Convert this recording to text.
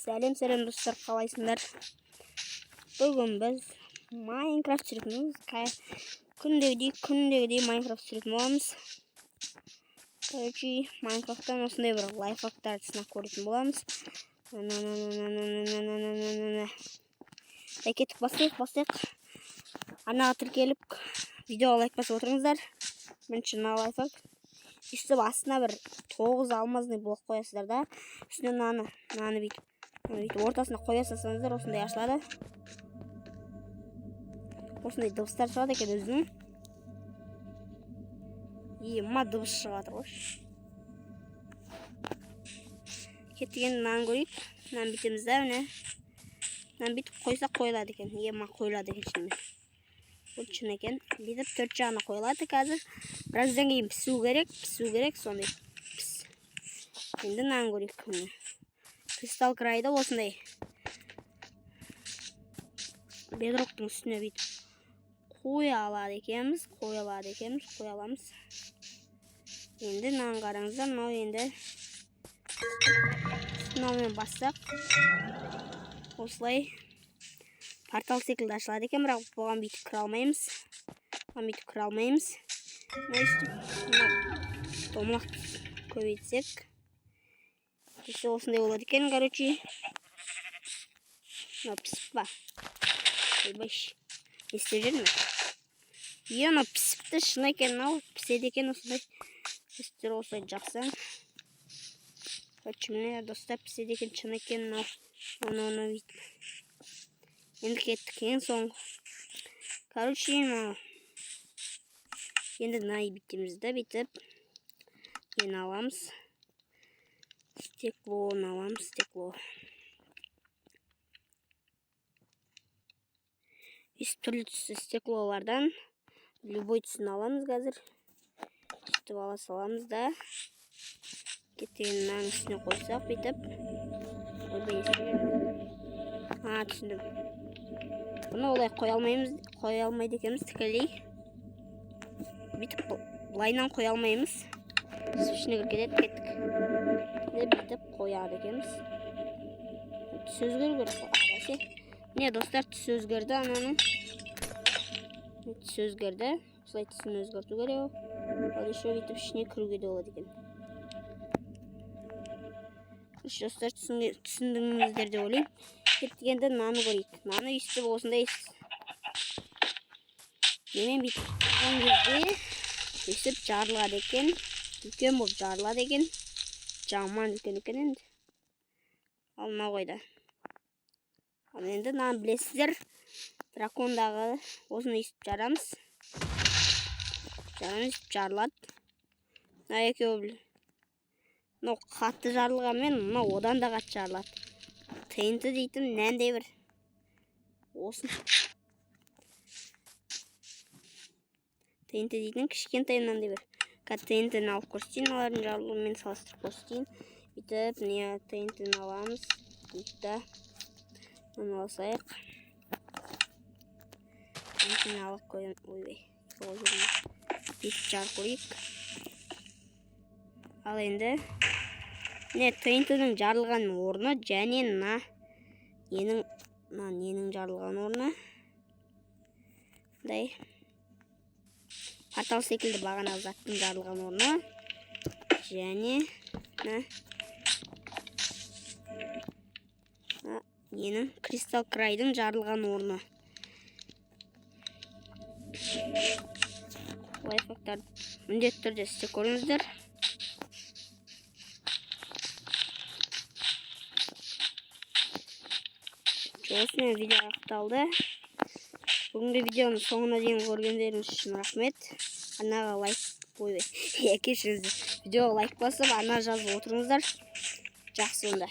Сәлем достар, қалайсыңдар? Бүгін біз Майнкрафт сүретініміз. Күндегідей Майнкрафт сүретін боламыз. Короче, Майнкрафттан осындай бір лайфхактарды сынап көретін боламыз. Кеттік, бастайық. Анаға тіркеліп, видеоға лайк басып отырыңыздар. Бірінші лайфхак. Үсті астына бір 9 алмазный блок қоясыздар да. Үстіне наны бүйтіп ортасына қоя салсаңыздар, осындай ашылады. Осындай дыбыстар шығады екен өзінің. Ема дыбыс шығады ғой. Кеттік, нан көрейік. Нан бітеміз да, міне. Нан бітіп қойсақ қойылады екен. Ема қойылады екен шынымен. Бұл шын екен. Бітіп 4 жағына қойылады қазір. Біраздан кейін пісу керек, сондай піс. Енді нан көрейік. Кристалл крайды осындай бедроктың үстіне бүйтіп қоя аламыз. Енді нан қараңыздар, мынау енді мынаумен бастап осылай портал секілді ашылады екен, бірақ бұған бүйтіп кіре алмаймыз. Домлақ көбейтсек осындай болады екен, короче. Мынау пісіп па? Ойбайш, не істеп жүрмін? Мынау пісіпті, шын екен, мынау піседі екен осындай. Пістер осылай жақсы. Короче, міне достар, піседі екен, шын екен, мынау бүйтіп. Енді кеттік, ең соңғы. Короче, енді най бітемізді бітіп. Енді аламыз. Стеклоны аламыз, стекло. Түрлі түсті стеклолардан любой түсін аламыз қазір. Сөйтіп ала саламыз да. Кеттеген нан үстіне қойсақ бітіп. Түсіндім. Бұны олай қоя алмайды екенбіз, тікелей. Бүйтіп бұлайнан қоя алмаймыз. Ішіне кіріп кеттік. Бүйтіп қояды екенбіз. Түс өзгерді. Не достар, түс өзгерді ананың. Түс өзгерді. Осылай түсін өзгерту керек. Ал еще бүйтіп ішіне кіруге де болады екен. Достар, түсіндіңіздер деп ойлаймын. Кеттігенде наны көрейік. Наны үстіп осындай немен бүйтіп тұрған кезде үстіп жарылады екен. Үлкен болып жарылады екен. Жаман үлкен екен енді. Ал мына қойда. Ал енді наны білесіздер. Дракондағы осыны үстіп жарамыз. Үстіп жарылады. Мына екеуі біл. Мынау қатты жарылғанмен, мынау одан да қатты жарылады. TNT дейтін нәндей бір. Осын. TNT дейтін кішкентай нәндей бір. TNT-ні алып көрсетейін, олардың жарылуымен салыстырып көрсетейін. Бүйтіп, TNT-ні аламыз. Бүйтіп, оны алсайық. TNT-ні алып қойын. Ойбай. Бүйтіп жарып көрейік. Ал енді TNT-дің жарылған орны және ненің жарылған орны. Портал секілді бағана заттың жарылған орны. Және ненің кристалл крайдың жарылған орны. Лайфхактарды міндетті түрде істеп көріңіздер. Осымен видео аяқталды. Бүгінгі видеоның соңына дейін көргендеріңіз үшін рахмет. Анаға видеоға лайк басып, ана жазып отырыңыздар. Жақсы онда.